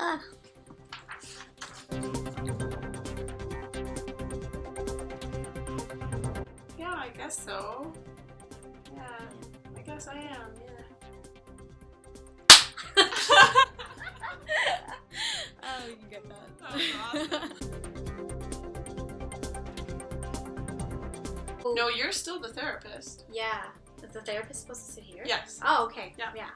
Ah. Yeah, I guess so. Yeah, I guess I am, yeah. Oh, you can get that. That was awesome. No, you're still the therapist. Yeah. Is the therapist supposed to sit here? Yes. Oh, okay. Yeah.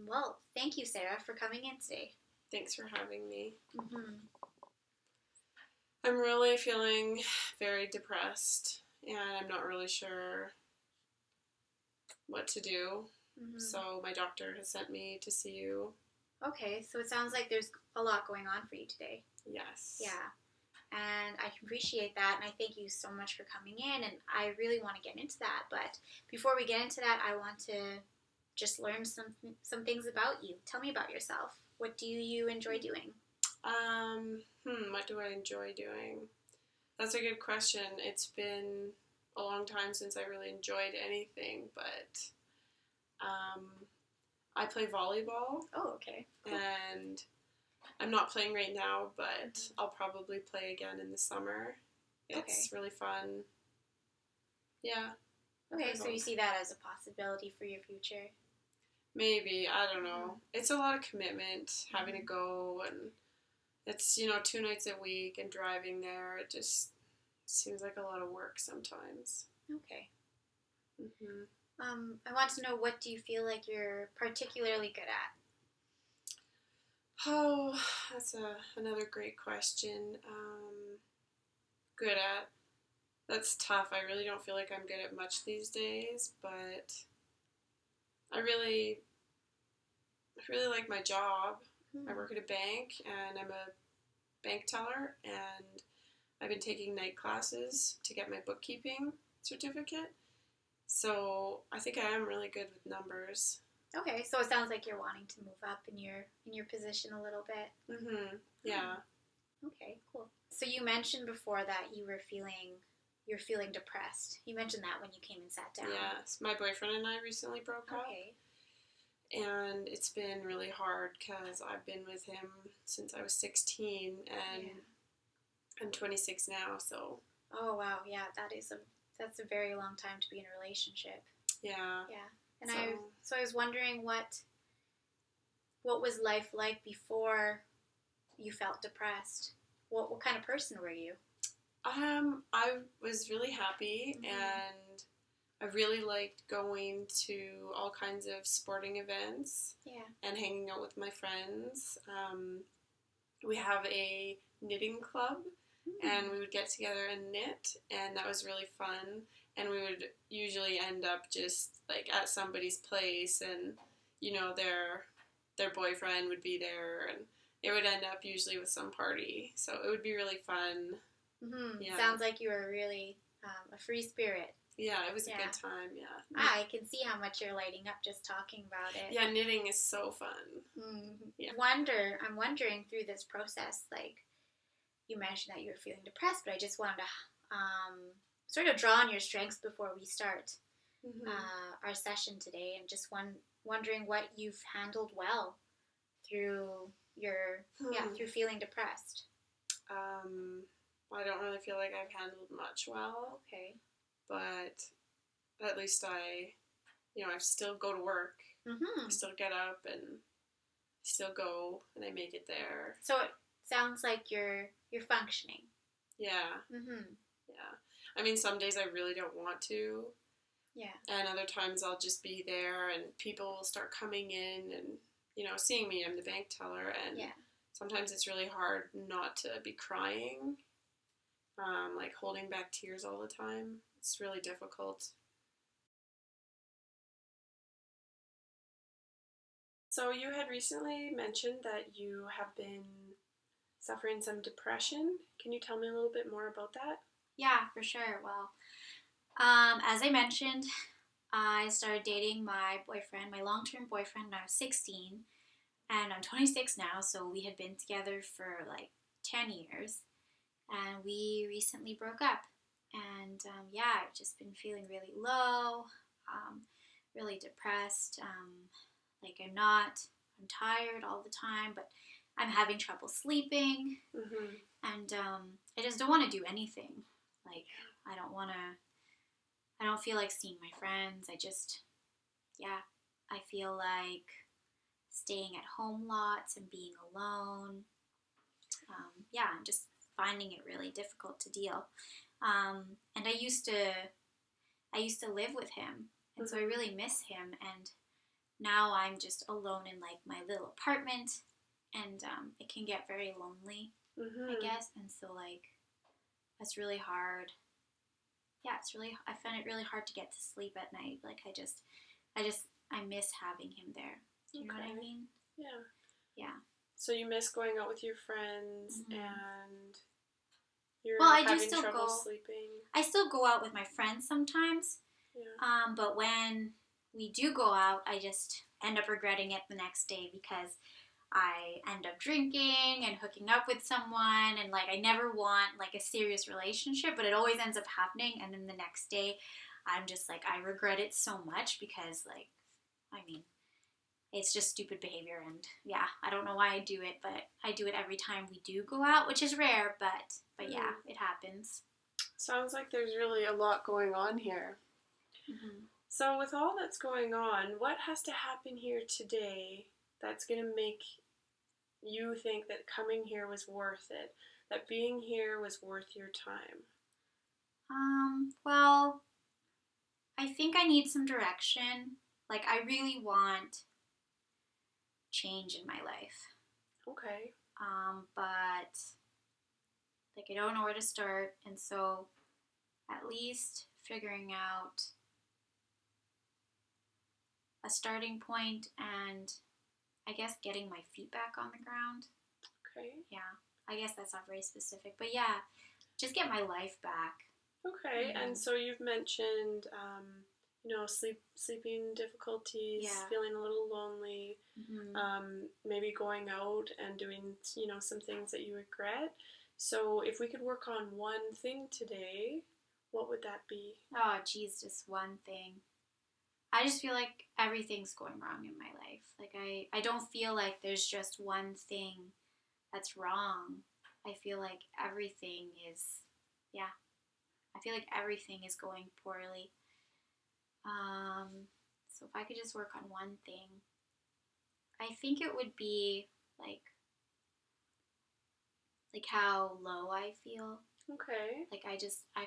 Well, thank you, Sarah, for coming in today. Thanks for having me. Mm-hmm. I'm really feeling very depressed, and I'm not really sure what to do. Mm-hmm. So my doctor has sent me to see you. Okay, so it sounds like there's a lot going on for you today. Yes. Yeah. And I appreciate that, and I thank you so much for coming in, and I really want to get into that. But before we get into that, I want to just learn some things about you. Tell me about yourself. What do you enjoy doing? What do I enjoy doing? That's a good question. It's been a long time since I really enjoyed anything, but I play volleyball. Oh, okay. Cool. And I'm not playing right now, but I'll probably play again in the summer. It's really fun. Yeah. Okay, so you see that as a possibility for your future? Maybe. I don't know. It's a lot of commitment, having to go, and it's, 2 nights a week and driving there. It just seems like a lot of work sometimes. Okay. Mm-hmm. I want to know, what do you feel like you're particularly good at? Oh, that's another great question. Good at. That's tough. I really don't feel like I'm good at much these days, but I really like my job. I work at a bank, and I'm a bank teller, and I've been taking night classes to get my bookkeeping certificate. So I think I am really good with numbers. Okay, so it sounds like you're wanting to move up in your position a little bit. Mm-hmm. Yeah. Okay, cool. So you mentioned before that you're feeling depressed. You mentioned that when you came and sat down. Yes, my boyfriend and I recently broke up. Okay. And it's been really hard because I've been with him since I was 16, and I'm 26 now, so. Oh, wow, yeah, that's a very long time to be in a relationship. Yeah. Yeah. And so I was wondering what was life like before you felt depressed? What kind of person were you? I was really happy, and I really liked going to all kinds of sporting events. Yeah. And hanging out with my friends. We have a knitting club, and we would get together and knit, and that was really fun. And we would usually end up just like at somebody's place, and their boyfriend would be there, and it would end up usually with some party. So it would be really fun. Mm-hmm. Yeah. Sounds like you were really a free spirit. Yeah, it was a good time, yeah. I can see how much you're lighting up just talking about it. Yeah, knitting is so fun. Mm-hmm. Yeah. I'm wondering through this process, like, you mentioned that you were feeling depressed, but I just wanted to sort of draw on your strengths before we start our session today, and just wondering what you've handled well through through feeling depressed. I don't really feel like I've handled much well. Okay. But at least I still go to work. Mm-hmm. I still get up and still go, and I make it there. So it sounds like you're functioning. Yeah. Mm-hmm. Yeah. I mean, some days I really don't want to. Yeah. And other times I'll just be there, and people will start coming in and, seeing me. I'm the bank teller, and sometimes it's really hard not to be crying, like holding back tears all the time. It's really difficult. So you had recently mentioned that you have been suffering some depression. Can you tell me a little bit more about that? Yeah, for sure. Well, as I mentioned, I started dating my boyfriend, my long-term boyfriend, when I was 16, and I'm 26 now, so we had been together for like 10 years, and we recently broke up. And I've just been feeling really low, really depressed. Like I'm tired all the time, but I'm having trouble sleeping, and I just don't want to do anything. Like I don't want to. I don't feel like seeing my friends. I feel like staying at home lots and being alone. I'm just finding it really difficult to deal. And I used to live with him, and so I really miss him. And now I'm just alone in like my little apartment, and it can get very lonely, I guess. And so like that's really hard. Yeah, I find it really hard to get to sleep at night. Like I miss having him there. Do you know what I mean? Yeah. Yeah. So you miss going out with your friends, and you're I having trouble sleeping. I still go out with my friends sometimes. Yeah. But when we do go out, I just end up regretting it the next day because I end up drinking and hooking up with someone, and like I never want like a serious relationship, but it always ends up happening. And then the next day, I'm just like I regret it so much because like I mean it's just stupid behavior, and yeah, I don't know why I do it, but I do it every time we do go out, which is rare, but yeah, it happens. Sounds like there's really a lot going on here. So with all that's going on, what has to happen here today that's going to make you think that coming here was worth it, that being here was worth your time? Well, I think I need some direction. Like, I really want change in my life. Okay. But, like, I don't know where to start, and so at least figuring out a starting point and I guess getting my feet back on the ground. Okay. Yeah, I guess that's not very specific, but yeah, just get my life back. Okay, and so you've mentioned, sleeping difficulties, feeling a little lonely, maybe going out and doing, some things that you regret. So if we could work on one thing today, what would that be? Oh, geez, just one thing. I just feel like everything's going wrong in my life. Like, I don't feel like there's just one thing that's wrong. I feel like everything is, I feel like everything is going poorly. So if I could just work on one thing, I think it would be like how low I feel. Okay. Like I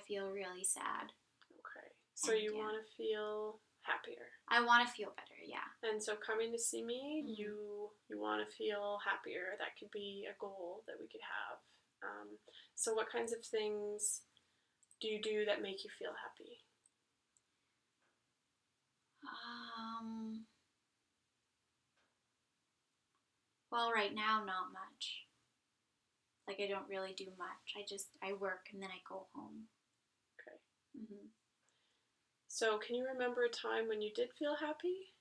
feel really sad. Okay. So you want to feel happier. I want to feel better, yeah. And so coming to see me, you want to feel happier. That could be a goal that we could have. So what kinds of things do you do that make you feel happy? Well, right now, not much. Like, I don't really do much. I work and then I go home. Okay. So, can you remember a time when you did feel happy?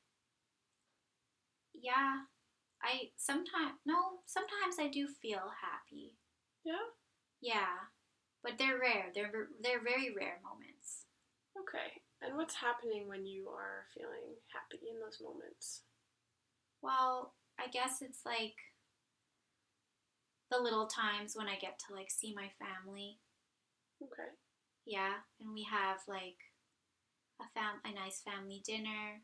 Yeah. Sometimes I do feel happy. Yeah? Yeah. But they're rare. They're very rare moments. Okay. And what's happening when you are feeling happy in those moments? Well, I guess it's like the little times when I get to like see my family. Okay. Yeah, and we have like a nice family dinner.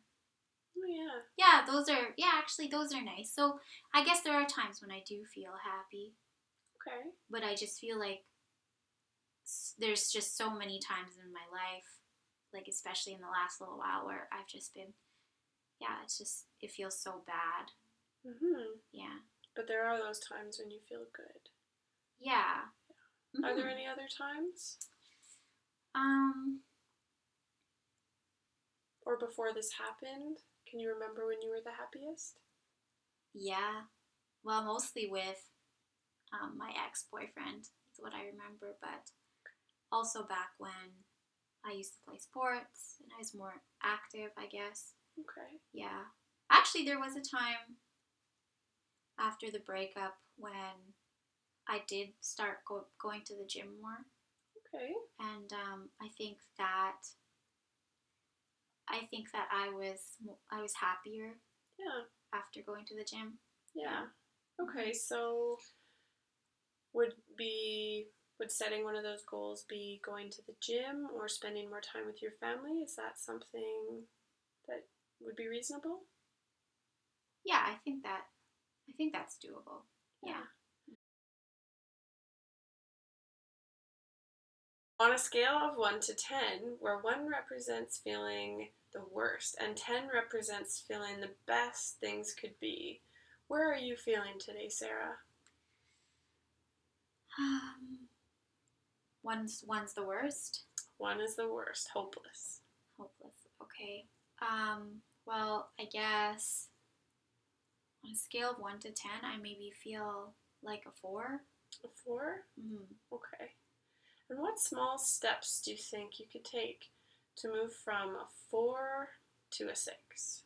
Oh, yeah. Yeah, those are nice. So I guess there are times when I do feel happy. Okay. But I just feel like there's just so many times in my life, like especially in the last little while, where I've just been, it feels so bad. Yeah. But there are those times when you feel good. Yeah. Are there any other times? Or before this happened, can you remember when you were the happiest? Yeah. Well, mostly with my ex-boyfriend is what I remember, but also back when I used to play sports and I was more active, I guess. Okay. Yeah. Actually, there was a time after the breakup when I did start going to the gym more. Okay. And I think that I think that I was happier Yeah. after going to the gym. Yeah. Okay, so would setting one of those goals be going to the gym or spending more time with your family? Is that something that would be reasonable? Yeah, I think that's doable. Yeah. On a scale of 1 to 10, where 1 represents feeling the worst and 10 represents feeling the best things could be, where are you feeling today, Sarah? One's the worst. 1 is the worst, hopeless. Hopeless. Okay. Well, I guess on a scale of 1 to 10, I maybe feel like a 4. A 4? Mm-hmm. Okay. And what small steps do you think you could take to move from a 4 to a 6?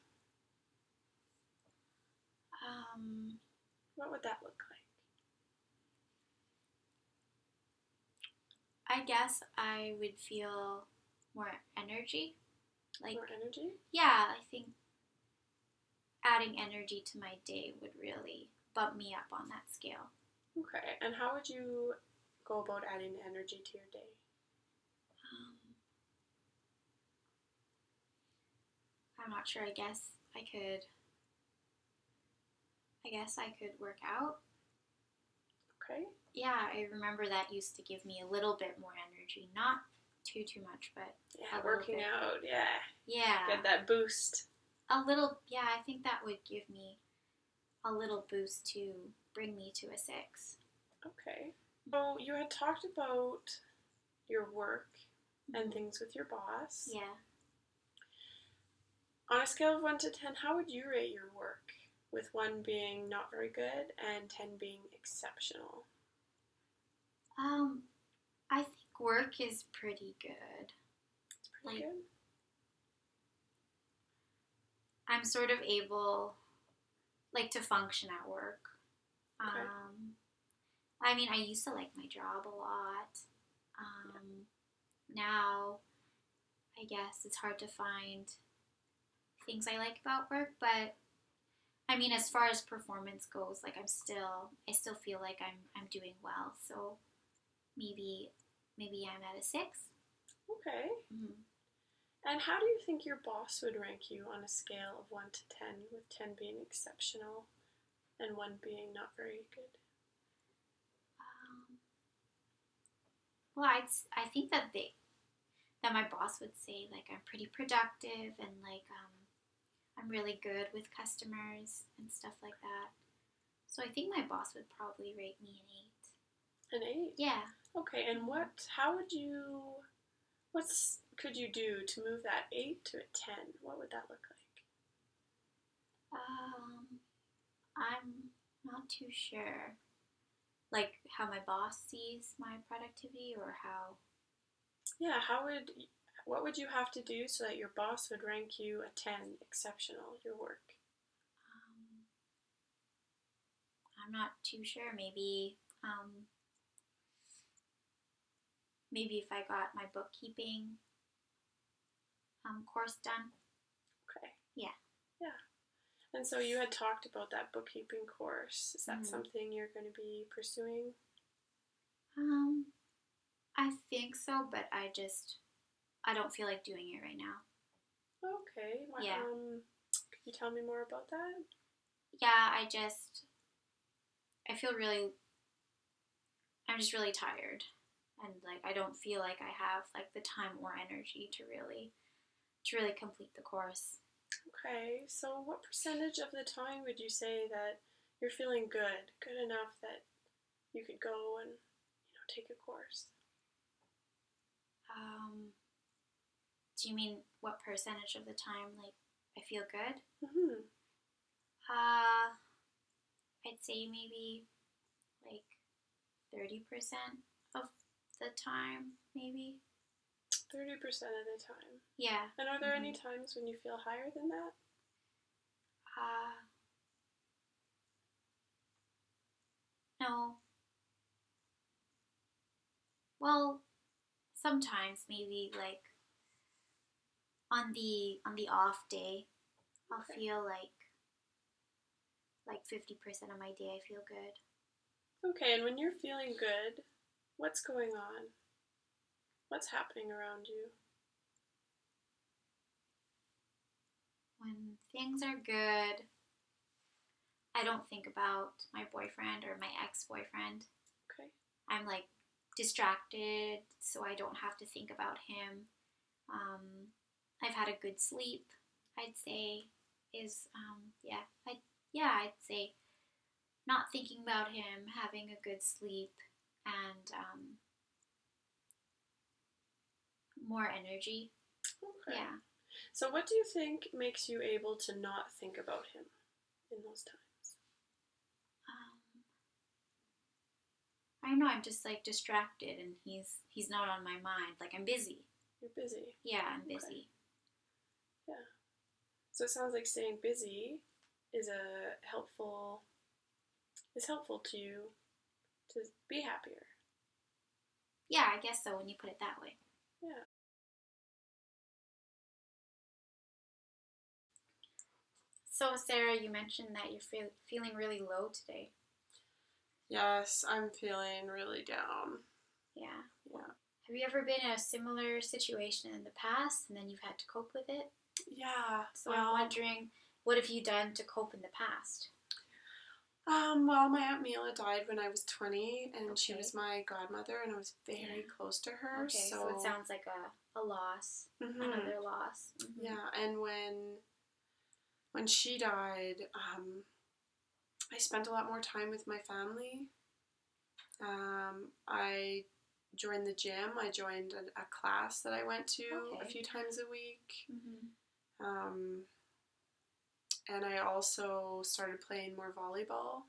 What would that look like? I guess I would feel more energy. Like, more energy? yeah, I think adding energy to my day would really bump me up on that scale. Okay. And how would you go about adding energy to your day? I'm not sure. I guess I could work out. Okay. Yeah, I remember that used to give me a little bit more energy. Not too much, but yeah, working bit. out. Yeah. Yeah. Get that boost. A little. Yeah, I think that would give me a little boost to bring me to a 6. Okay. So you had talked about your work and things with your boss. Yeah. On a scale of 1 to 10, how would you rate your work? With 1 being not very good and 10 being exceptional. I think work is pretty good. It's pretty good. I'm sort of able, to function at work. Okay. I mean, I used to like my job a lot. Now, I guess it's hard to find things I like about work, but I mean, as far as performance goes, I still feel like I'm doing well. So maybe I'm at a 6. Okay. Mm-hmm. And how do you think your boss would rank you on a scale of 1 to 10, with 10 being exceptional and 1 being not very good? Well, I think that my boss would say I'm pretty productive and I'm really good with customers and stuff like that. So I think my boss would probably rate me An an 8. An 8? Yeah. Okay, and what could you do to move that 8 to a 10? What would that look like? I'm not too sure. How my boss sees my productivity or how? Yeah, what would you have to do so that your boss would rank you a 10, exceptional, your work? I'm not too sure. Maybe if I got my bookkeeping course done. Okay. Yeah. Yeah. And so you had talked about that bookkeeping course. Is that something you're going to be pursuing? I think so, but I don't feel like doing it right now. Okay. Well, yeah. Could you tell me more about that? Yeah, I feel I'm just really tired. And I don't feel like I have the time or energy to really complete the course. Okay, so what percentage of the time would you say that you're feeling good enough that you could go and take a course? Do you mean what percentage of the time I feel good? Mm-hmm. I'd say maybe 30% of the time, maybe. 30% of the time. Yeah. And are there any times when you feel higher than that? No. Well, sometimes maybe on the off day, I'll Okay. feel like 50% of my day I feel good. Okay, and when you're feeling good, what's going on? What's happening around you? When things are good, I don't think about my boyfriend or my ex-boyfriend. Okay. I'm like distracted, so I don't have to think about him. I've had a good sleep, I'd say, is I'd say not thinking about him, having a good sleep, and more energy. Okay. Yeah. So what do you think makes you able to not think about him in those times? I don't know. I'm just like distracted, and he's not on my mind. Like I'm busy. You're busy. Yeah, I'm busy. Okay. Yeah. So it sounds like staying busy is helpful to you to be happier. Yeah, I guess so when you put it that way. Yeah. So Sarah, you mentioned that you're feeling really low today. Yes, I'm feeling really down. Yeah. Yeah. Have you ever been in a similar situation in the past, and then you've had to cope with it? Yeah. So I'm wondering, what have you done to cope in the past? Well, my Aunt Mila died when I was 20, and she Okay. was my godmother, and I was very close to her. Okay, so it sounds like a loss, another loss. Mm-hmm. Yeah, and when she died, I spent a lot more time with my family. I joined the gym. I joined a class that I went to a few times a week. Mm-hmm. And I also started playing more volleyball.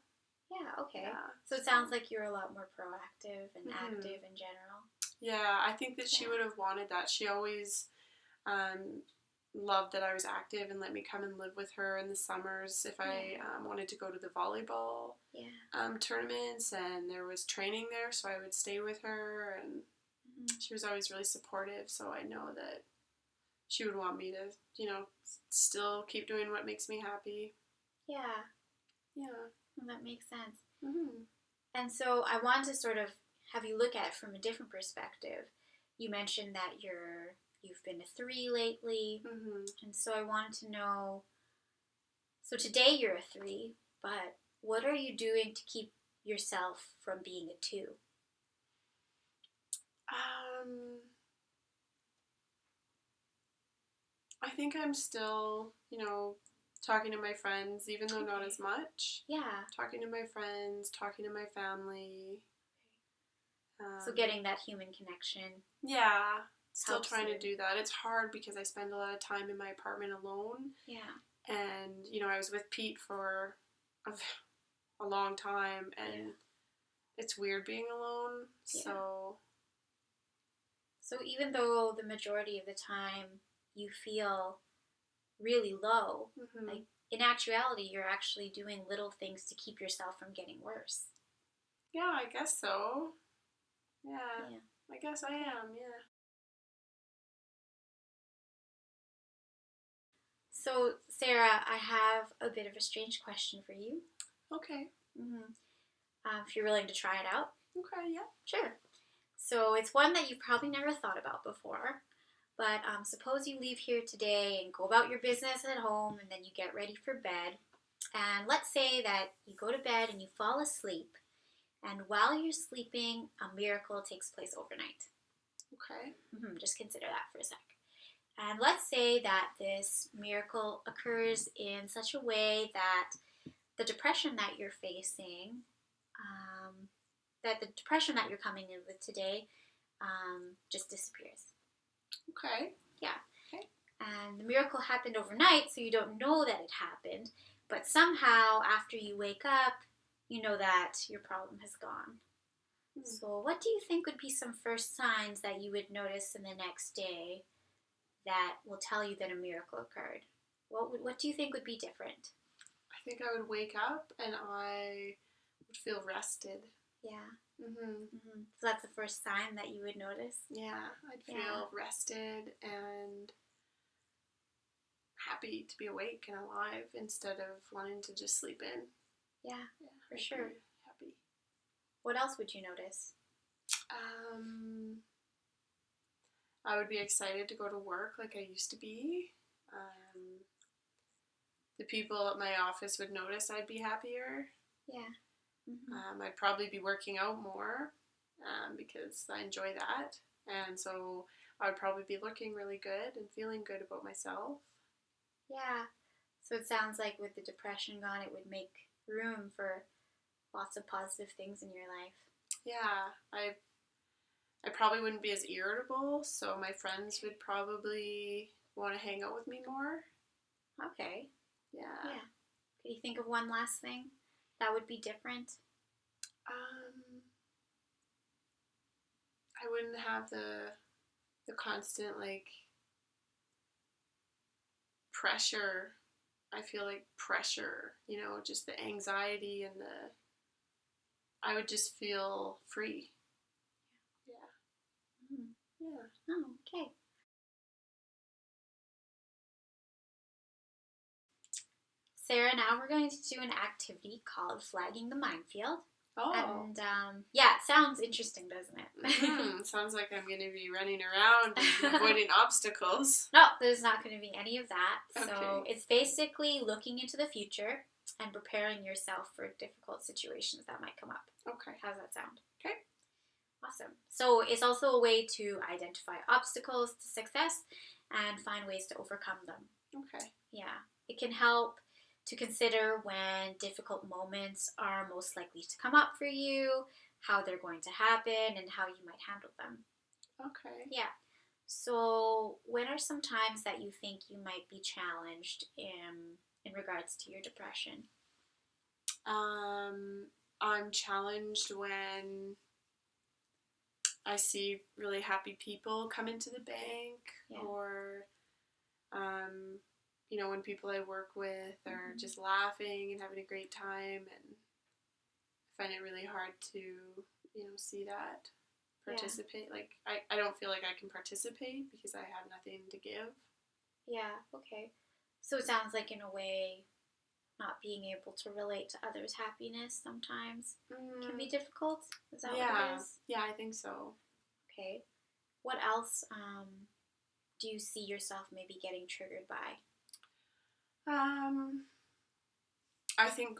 Yeah, okay. Yeah, so it sounds like you're a lot more proactive and active in general. Yeah, I think that she would have wanted that. She always loved that I was active and let me come and live with her in the summers if I wanted to go to the volleyball tournaments, and there was training there, so I would stay with her, and she was always really supportive, so I know that she would want me to, still keep doing what makes me happy. Yeah. Yeah. Well, that makes sense. Mm-hmm. And so I want to sort of have you look at it from a different perspective. You mentioned that you've been a 3 lately, and so I wanted to know, so today you're a 3, but what are you doing to keep yourself from being a 2? I think I'm still, talking to my friends, even though not as much. Yeah. Talking to my friends, talking to my family. So getting that human connection. Yeah. Still trying to do that. It's hard because I spend a lot of time in my apartment alone. Yeah. And, I was with Pete for a long time, and it's weird being alone. Yeah. So even though the majority of the time you feel really low, like in actuality, you're actually doing little things to keep yourself from getting worse. Yeah, I guess so. Yeah. I guess I am, yeah. So, Sarah, I have a bit of a strange question for you. Okay. If you're willing to try it out. Okay, yeah. Sure. So it's one that you've probably never thought about before. But suppose you leave here today and go about your business at home, and then you get ready for bed. And let's say that you go to bed and you fall asleep. And while you're sleeping, a miracle takes place overnight. Okay. Just consider that for a sec. And let's say that this miracle occurs in such a way that the depression that you're facing, that the depression that you're coming in with today, just disappears. Okay. Yeah. Okay. And the miracle happened overnight, so you don't know that it happened. But somehow, after you wake up, you know that your problem has gone. So what do you think would be some first signs that you would notice in the next day that will tell you that a miracle occurred? What do you think would be different? I think I would wake up and I would feel rested. Yeah. So that's the first sign that you would notice? Yeah, I'd feel rested, and happy to be awake and alive instead of wanting to just sleep in. Yeah, for I'd sure. be happy. What else would you notice? I would be excited to go to work like I used to be. The people at my office would notice I'd be happier. Yeah. Mm-hmm. I'd probably be working out more because I enjoy that. And so I would probably be looking really good and feeling good about myself. Yeah. So it sounds like with the depression gone, it would make room for lots of positive things in your life. Yeah, I probably wouldn't be as irritable, so my friends would probably want to hang out with me more. Okay. Yeah. Yeah. Could you think of one last thing that would be different? I wouldn't have the constant like pressure. I feel like pressure, just the anxiety and I would just feel free. Yeah. Mm. Yeah. Oh, okay. Sarah, now we're going to do an activity called Flagging the Minefield. Oh. And yeah, it sounds interesting, doesn't it? Sounds like I'm going to be running around and avoiding obstacles. No, there's not going to be any of that. Okay. So it's basically looking into the future and preparing yourself for difficult situations that might come up. Okay. How's that sound? Okay. Awesome. So it's also a way to identify obstacles to success and find ways to overcome them. Okay. Yeah. It can help to consider when difficult moments are most likely to come up for you, how they're going to happen, and how you might handle them. Okay. Yeah. So, when are some times that you think you might be challenged in regards to your depression? I'm challenged when I see really happy people come into the bank, or when people I work with are just laughing and having a great time, and I find it really hard to, see that, participate. Yeah. Like, I don't feel like I can participate because I have nothing to give. Yeah, okay. So it sounds like in a way, not being able to relate to others' happiness sometimes can be difficult. Is that what it is? Yeah, I think so. Okay. What else do you see yourself maybe getting triggered by? I think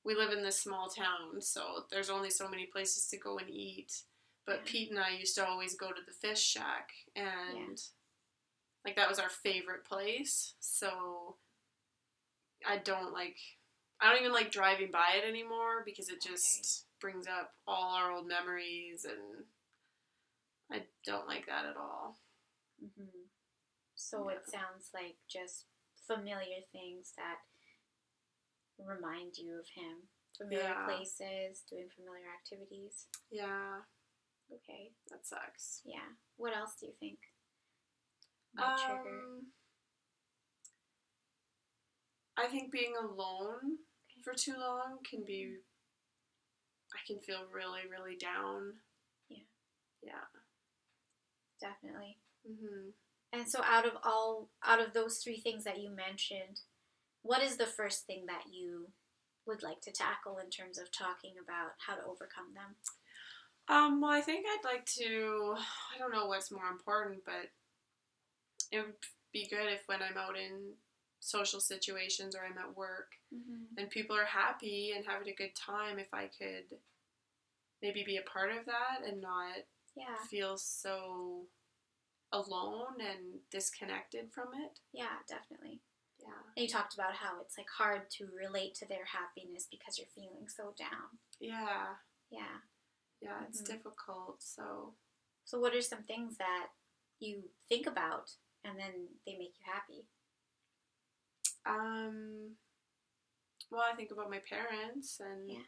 we live in this small town, so there's only so many places to go and eat. But Pete and I used to always go to the Fish Shack, and that was our favorite place. So I don't even like driving by it anymore because it just brings up all our old memories, and I don't like that at all. Mm-hmm. So it sounds like just familiar things that remind you of him. Familiar places, doing familiar activities. Yeah. Okay. That sucks. Yeah. What else do you think might trigger? I think being alone for too long I can feel really, really down. Yeah. Yeah. Definitely. Mm-hmm. And so out of those three things that you mentioned, what is the first thing that you would like to tackle in terms of talking about how to overcome them? Well, I think I'd like to, I don't know what's more important, but it would be good if when I'm out in social situations or I'm at work and people are happy and having a good time, if I could maybe be a part of that and not feel so alone and disconnected from it. Yeah, definitely. Yeah. And you talked about how it's hard to relate to their happiness because you're feeling so down. Yeah. Yeah. Yeah, it's difficult, so what are some things that you think about and then they make you happy? Well, I think about my parents, and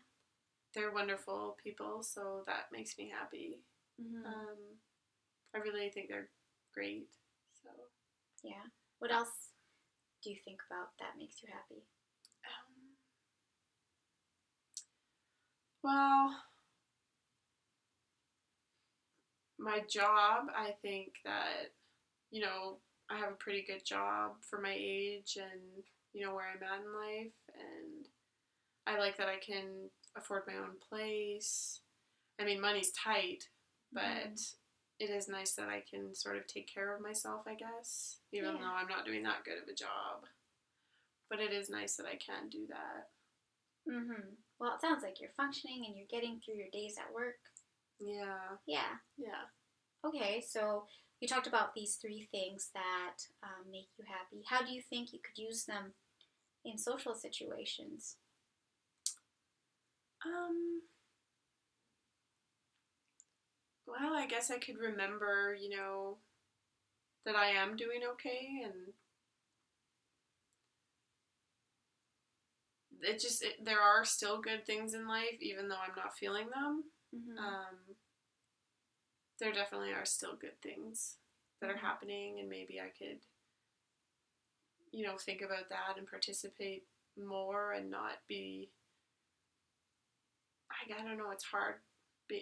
they're wonderful people, so that makes me happy. I really think they're great, so. Yeah. What else do you think about that makes you happy? Well, my job, I think that you know, I have a pretty good job for my age and, you know, where I'm at in life. And I like that I can afford my own place. I mean, money's tight, but it is nice that I can sort of take care of myself, I guess, even though I'm not doing that good of a job. But it is nice that I can do that. Well, it sounds like you're functioning and you're getting through your days at work. Yeah. Okay, so you talked about these 3 things that make you happy. How do you think you could use them in social situations? Well, I guess I could remember, you know, that I am doing okay, and there are still good things in life, even though I'm not feeling them. There definitely are still good things that are happening, and maybe I could, you know, think about that and participate more and not be, I don't know, it's hard.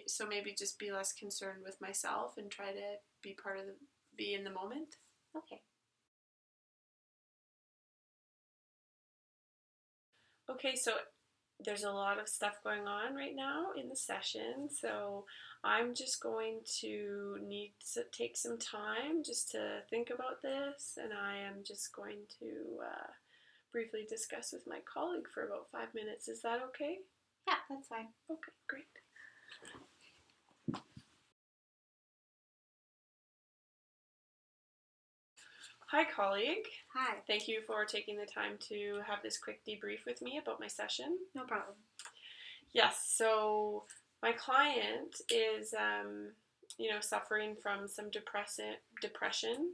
So maybe just be less concerned with myself and try to be in the moment. Okay. Okay, so there's a lot of stuff going on right now in the session, so I'm just going to need to take some time just to think about this, and I am just going to briefly discuss with my colleague for about 5 minutes. Is that okay? Yeah, that's fine. Okay, great. Hi, colleague. Hi. Thank you for taking the time to have this quick debrief with me about my session. No problem. Yes, so my client is, you know, suffering from some depression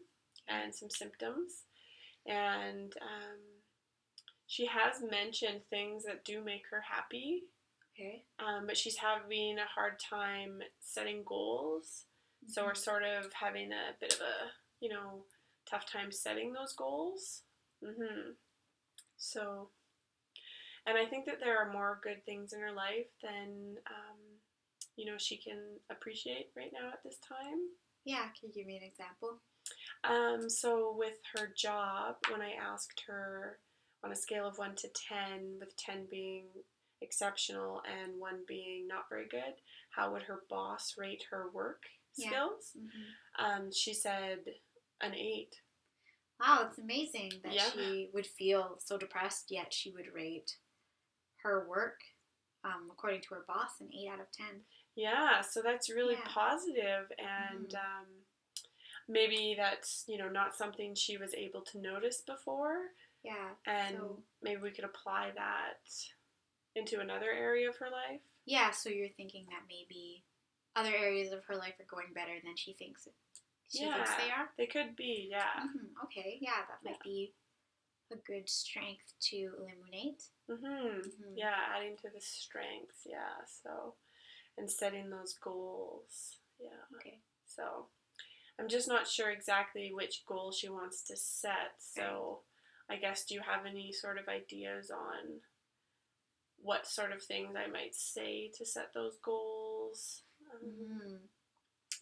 and some symptoms, and she has mentioned things that do make her happy. Okay. But she's having a hard time setting goals, so we're sort of having a bit of a, you know, tough time setting those goals. So, and I think that there are more good things in her life than, you know, she can appreciate right now at this time. Yeah, can you give me an example? So with her job, when I asked her on a scale of 1 to 10, with 10 being exceptional and 1 being not very good, how would her boss rate her work skills? She said an 8. Wow, it's amazing that she would feel so depressed, yet she would rate her work, according to her boss, an 8 out of 10. Yeah, so that's really positive, and maybe that's, you know, not something she was able to notice before. Yeah. And maybe we could apply that into another area of her life. Yeah, so you're thinking that maybe other areas of her life are going better than she thinks they are? They could be, yeah. Okay, yeah, that might be a good strength to illuminate. Yeah, adding to the strengths, so, and setting those goals, Okay. So, I'm just not sure exactly which goal she wants to set, so I guess, do you have any sort of ideas on what sort of things I might say to set those goals?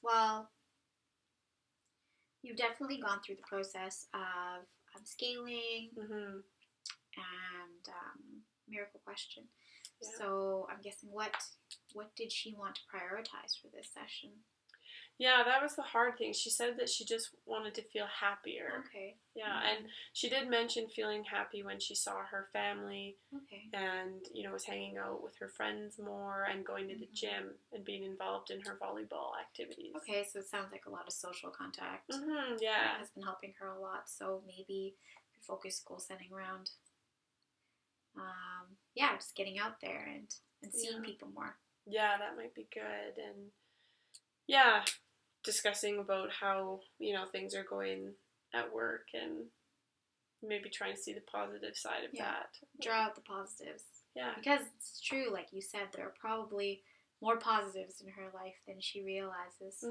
Well, you've definitely gone through the process of scaling and miracle question. Yeah. So I'm guessing what did she want to prioritize for this session? Yeah, that was the hard thing. She said that she just wanted to feel happier. Okay. Yeah, and she did mention feeling happy when she saw her family. Okay. And, you know, was hanging out with her friends more and going to the gym and being involved in her volleyball activities. Okay, so it sounds like a lot of social contact. Yeah. That has been helping her a lot. So maybe focus goal setting around, just getting out there and seeing people more. Yeah, that might be good. And yeah, discussing about how, you know, things are going at work and maybe trying to see the positive side of that. Draw out the positives. Yeah. Because it's true, like you said, there are probably more positives in her life than she realizes.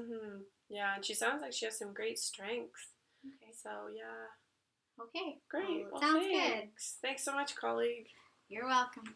Yeah, and she sounds like she has some great strengths. Okay. So, yeah. Okay. Great. Well, sounds thanks. Thanks so much, colleague. You're welcome.